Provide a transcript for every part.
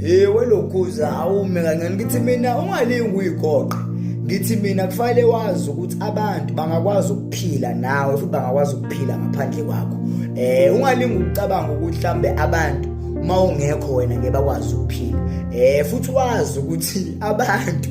Welokhuza awume kancane ngithi mina ungalingi uyigoqa. Ngithi mina kufanele wazi ukuthi abantu bangakwazi ukuphila nawe futhi bangakwazi ukuphila ngaphandle kwakho. Ungalingi ucabanga ukuthi mhlambe abantu mawungekho wena ngeke bakwazi ukuphila. Futhi wazi ukuthi abantu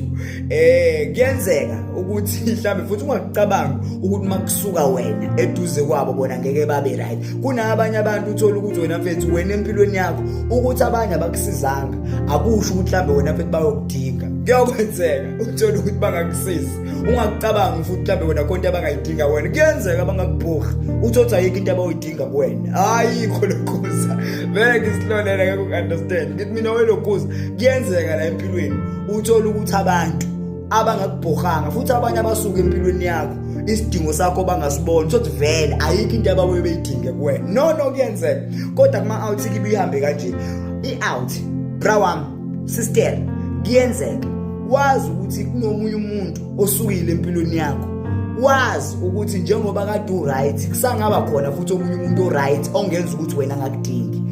kuyenzeka ukuthi mhlambe futhi ungacabanga ukuthi makusuka wena eduze kwabo bona ngeke babe right. Kunabanye abantu uthola ukuthi wena mfethu wena empilweni yakho ukuthi abanye abakusizanga akusho ukuthi mhlambe wena mfethu bayokudinga. Kuyokwenzeka uthola ukuthi bangakusizi. Ungacabanga futhi mhlambe wena konke abangayidinga wena. Kuyenzeka bangakubhokha. Uthothi ayikho into abayidinga kuwena. Ayikho lokhuza. Vele ngisilolele ngeke ukunderstand. Ngithi mina welokhuza kuyenzeka la empilweni uthola ukuthi abantu abangakubhokhanga futhi abanye abasuka empilweni yakho isidingo sakho bangasiboni sokuthi vele ayikho into ababuye beyidinge kuwena. No kuyenzeka kodwa kuma out kibe ihambe kanje i-out bra wami sister kuyenzeka wazi ukuthi kunomunye umuntu osukile empilweni yakho. Wazi ukuthi njengoba kade u-right kusangaba khona futhi omunye umuntu o-right ongenza ukuthi wena ngakudingi.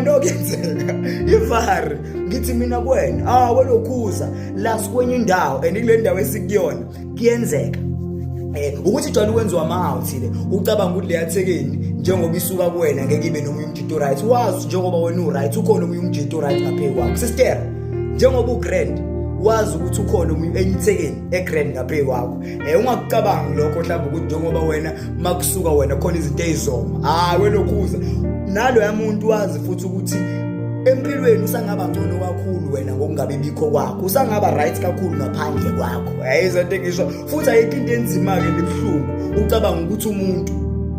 No kuyenzeka ivari ngithi mina kuwena welokhuza la sikwenye indawo and kule ndawo esikuyona kuyenzeka ukuthi jwayele ukwenziwa ama-out le ucabanga ukuthi le yathekeni njengoba isuka kuwena ngeke ibe nomunye umjito right. Wazi njengoba wena u-right ukhona omunye umjito right ngaphezu kwakho. Sister njengoba u-grand wazi ukuthi ukhona omunye enyithekeni egrand ngaphezu kwakho. Ungakucabangi lokho mhlawumbe ukuthi njengoba wena makusuka wena khona izinto ezizoma. Welokhuza nalo yamuntu wazi futhi ukuthi empilweni usangaba ngcono kakhulu wena ngokungabe bikho kwakho. Usangaba right kakhulu ngaphandle kwakho. Izonto ngisho futhi ayikho into enzima ke lebhlungu ucabanga ukuthi umuntu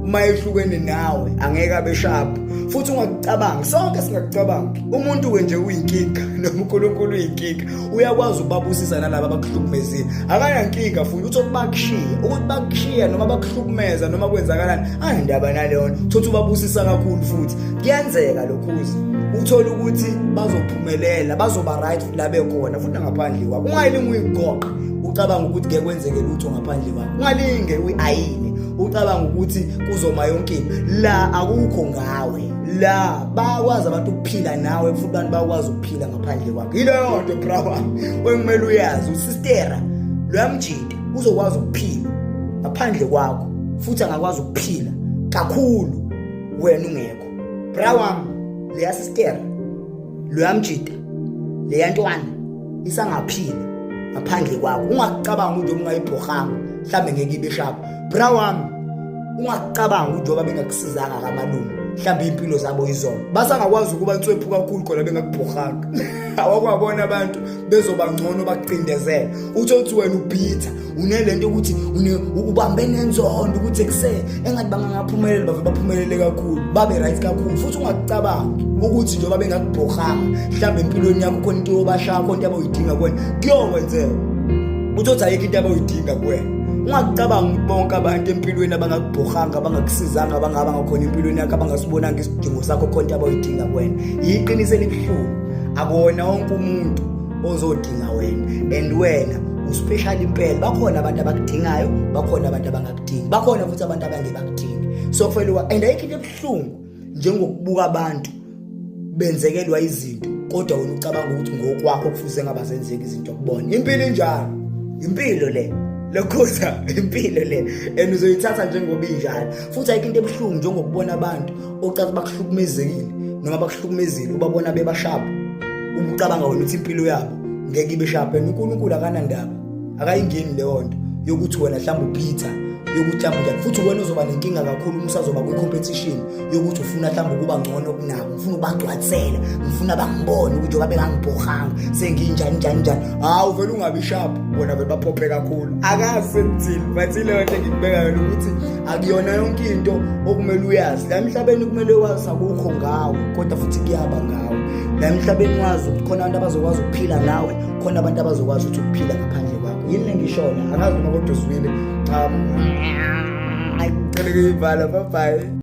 uma ehlukene nawe angeke abe sharp. Futhi ungakucabangi sonke singakucabangi umuntu ke nje uyinkinga noNkulunkulu uyinkinga. Uyakwazi ukubabusisa nalabo abakuhlukumezile. Akanankinga futhi uthi bakushiya ukuthi bakushiya noma bakuhlukumeza noma kwenzakalani ayindaba nalona. Thothi ubabusisa kakhulu futhi kuyenzeka lokhuza uthola ukuthi bazophumelela bazoba right la bekhona futhi ngaphandle kwakho. Ungayilingi uyigoqa ucabanga ukuthi ngeke kwenzeke lutho ngaphandle kwakho. Ungalinge uyayine ucabanga ukuthi kuzoma yonke la akukho ngawe. La bakwazi abantu ukuphila nawe futhi abantu bakwazi ukuphila ngaphandle kwakho. Yileyo nto brother okumele uyazi usistera lo yamjida uzokwazi ukuphila ngaphandle kwakho futhi angakwazi ukuphila kakhulu wena ungekho. Brother le yasistera lo yamjida le yantwana isangaphila ngaphandle kwakho. Ungakucabanga ukuthi ungayibhokhanga mhlambe ngeke ibe sharp. Brother ungakucabanga ukuthi njoba bengakusizanga kamalungu mhlambe impilo zabo izona basangakwazi ukuba nswephu kakhulu khona bengakubhokhanga. Awakwabona abantu bezoba ngcono bakucindezela uthi wena ubhitha unelento ukuthi ubambe nenzondo ukuthi ekuse engathi bangangaphumelela bave baphumelele kakhulu babe right kakhulu. Futhi ungakucabanga ukuthi njoba bengakubhokhanga mhlambe empilweni yakho khona into yobashaka konke abayidinga kuwena kuyokwenzeka. Uthi ayikho into abayidinga kuwena. Ungakucabanga bonke abantu empilweni abangakubhokhanga abangakusizanga abangaba ngakhona empilweni yakho abangasibonanga isidingo sakho konke abayidinga kuwena. Yiqiniso elibuhlungu akona wonke umuntu ozodinga wena and wena uspecial impela. Bakhona abantu abakudingayo bakhona abantu abangakudingi bakhona futhi abantu abangebakudingi. So kufanele and ayikho into ebuhlungu njengokubuka abantu benzekelwa izinto kodwa wena ucabanga ukuthi ngokwakho kufuze ngabazenzeka izinto kubona. Impilo injalo impilo le lokhuza impilo le and uzoyithatha njengoba injalo. Futhi ayikho into ebuhlungu njengokubona abantu ocathi bakuhlukumezekile noma bakuhlukumezile ubabona bebashapha ubucabanga wena ukuthi impilo yabo ngeke ibe sharp. And uNkulunkulu akanandaba akayingeni leyo nto yokuthi wena mhlawumbe uPeter yokuthi mhlawumbe njani futhi wena uzoba nenkinga kakhulu uma usazoba kwi-competition yokuthi ufuna mhlawumbe ukuba ngcono kunabo ufuna ubagcwatsela ngifuna bangibone ukuthi njoba bengangibhokhanga senginjani njani. Uvele ungabi sharp bona vele baphophe kakhulu. Akazi sekuthini but ile nto ngikubeka yona ukuthi akuyona yonke into okumele uyazi la emhlabeni. Kumele wazi akukho ngawe kodwa futhi kuyaba ngawe. La emhlabeni wazi ukuthi khona abantu abazokwazi ukuphila nawe khona abantu abazokwazi ukuthi ukuphila ngaphandle kwakho. Yini engishona akazi noma kodwa uzwile ayicela kuyivala. Bye bye.